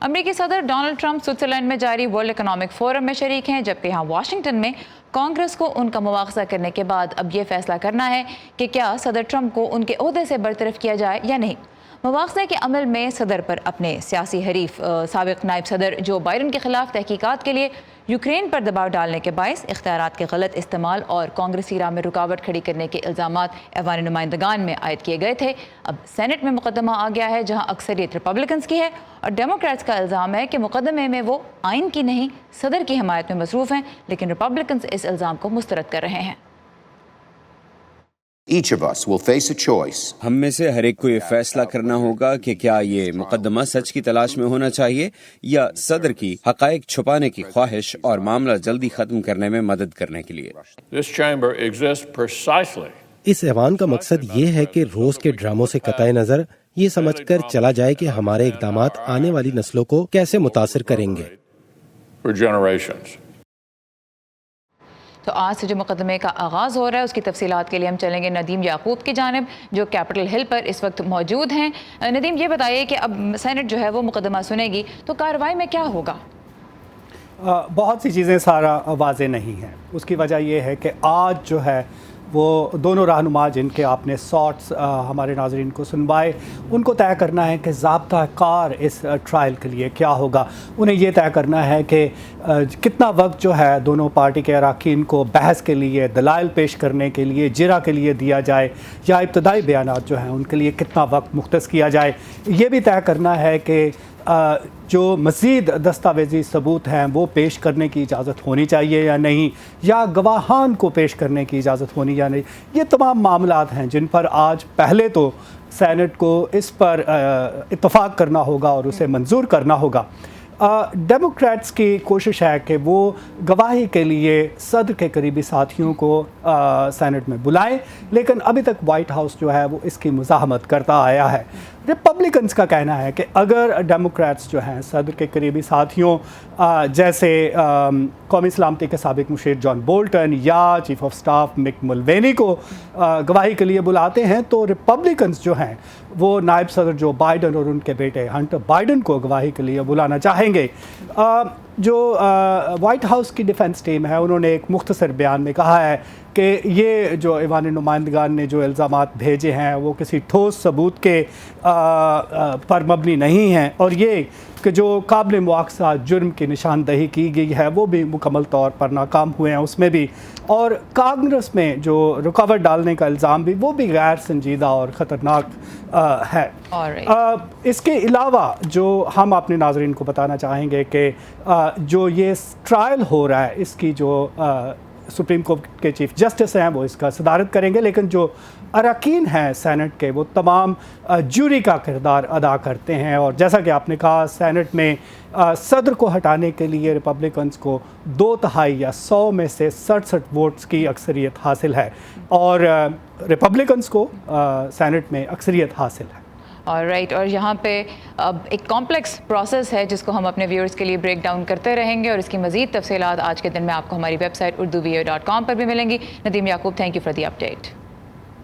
امریکی صدر Donald Trump Switzerland میں جاری ورلڈ اکنامک فورم میں شریک ہیں، جبکہ یہاں واشنگٹن میں کانگریس کو ان کا مواخذہ کرنے کے بعد اب یہ فیصلہ کرنا ہے کہ کیا صدر ٹرمپ کو ان کے عہدے سے برطرف کیا جائے یا نہیں۔ مواخذے کے عمل میں صدر پر اپنے سیاسی حریف سابق نائب صدر جو بائیڈن کے خلاف تحقیقات کے لیے یوکرین پر دباؤ ڈالنے کے باعث اختیارات کے غلط استعمال اور کانگریسی راہ میں رکاوٹ کھڑی کرنے کے الزامات ایوان نمائندگان میں عائد کیے گئے تھے۔ اب سینٹ میں مقدمہ آ گیا ہے جہاں اکثریت ریپبلکنز کی ہے اور ڈیموکریٹس کا الزام ہے کہ مقدمے میں وہ آئین کی نہیں صدر کی حمایت میں مصروف ہیں، لیکن ریپبلکنز اس الزام کو مسترد کر رہے ہیں۔ Each of us will face a choice. ہم میں سے ہر ایک کو یہ فیصلہ کرنا ہوگا کہ کیا یہ مقدمہ سچ کی تلاش میں ہونا چاہیے یا صدر کی حقائق چھپانے کی خواہش اور معاملہ جلدی ختم کرنے میں مدد کرنے کے لیے۔ This chamber exists precisely. اس ایوان کا مقصد یہ ہے کہ روز کے ڈراموں سے قطع نظر یہ سمجھ کر چلا جائے کہ ہمارے اقدامات آنے والی نسلوں کو کیسے متاثر کریں گے۔ For generations. تو آج سے جو مقدمے کا آغاز ہو رہا ہے اس کی تفصیلات کے لیے ہم چلیں گے ندیم یعقوب کی جانب جو کیپٹل ہل پر اس وقت موجود ہیں۔ ندیم، یہ بتائیے کہ اب سینٹ جو ہے وہ مقدمہ سنے گی تو کارروائی میں کیا ہوگا؟ بہت سی چیزیں سارا واضح نہیں ہیں۔ اس کی وجہ یہ ہے کہ آج جو ہے وہ دونوں رہنما جن کے آپ نے ساٹس ہمارے ناظرین کو سنوائے، ان کو طے کرنا ہے کہ ضابطہ کار اس ٹرائل کے لیے کیا ہوگا۔ انہیں یہ طے کرنا ہے کہ کتنا وقت جو ہے دونوں پارٹی کے اراکین کو بحث کے لیے، دلائل پیش کرنے کے لیے، جرا کے لیے دیا جائے یا ابتدائی بیانات جو ہیں ان کے لیے کتنا وقت مختص کیا جائے۔ یہ بھی طے کرنا ہے کہ جو مزید دستاویزی ثبوت ہیں وہ پیش کرنے کی اجازت ہونی چاہیے یا نہیں، یا گواہان کو پیش کرنے کی اجازت ہونی یا نہیں۔ یہ تمام معاملات ہیں جن پر آج پہلے تو سینٹ کو اس پر اتفاق کرنا ہوگا اور اسے منظور کرنا ہوگا۔ ڈیموکریٹس کی کوشش ہے کہ وہ گواہی کے لیے صدر کے قریبی ساتھیوں کو سینٹ میں بلائیں، لیکن ابھی تک وائٹ ہاؤس جو ہے وہ اس کی مزاحمت کرتا آیا ہے۔ ریپبلکنز کا کہنا ہے کہ اگر ڈیموکریٹس جو ہیں صدر کے قریبی ساتھیوں جیسے قومی سلامتی کے سابق مشیر جان بولٹن یا چیف آف سٹاف مک ملوینی کو گواہی کے لیے بلاتے ہیں تو ریپبلکنز جو ہیں وہ نائب صدر جو بائیڈن اور ان کے بیٹے ہنٹر بائیڈن کو گواہی کے لیے بلانا چاہیں گے۔ جو وائٹ ہاؤس کی ڈیفنس ٹیم ہے انہوں نے ایک مختصر بیان میں کہا ہے کہ یہ جو ایوان نمائندگان نے جو الزامات بھیجے ہیں وہ کسی ٹھوس ثبوت کے پر مبنی نہیں ہیں، اور یہ کہ جو قابل مواخذہ جرم کی نشاندہی کی گئی ہے وہ بھی مکمل طور پر ناکام ہوئے ہیں اس میں بھی، اور کانگریس میں جو رکاوٹ ڈالنے کا الزام بھی وہ بھی غیر سنجیدہ اور خطرناک ہے۔ اس کے علاوہ جو ہم اپنے ناظرین کو بتانا چاہیں گے کہ جو یہ ٹرائل ہو رہا ہے اس کی جو سپریم کورٹ کے چیف جسٹس ہیں وہ اس کا صدارت کریں گے، لیکن جو اراکین ہیں سینٹ کے وہ تمام جوری کا کردار ادا کرتے ہیں، اور جیسا کہ آپ نے کہا سینٹ میں صدر کو ہٹانے کے لیے ریپبلکنز کو 2/3 یا 100 میں سے 67 ووٹس کی اکثریت حاصل ہے، اور ریپبلکنز کو سینٹ میں اکثریت حاصل ہے۔ اور یہاں پہ اب ایک کمپلیکس پروسیس ہے جس کو ہم اپنے ویورز کے لیے بریک ڈاؤن کرتے رہیں گے، اور اس کی مزید تفصیلات آج کے دن میں آپ کو ہماری ویب سائٹ urduvo.com پر بھی ملیں گی۔ Nadeem Yaqoob, thank you for the update.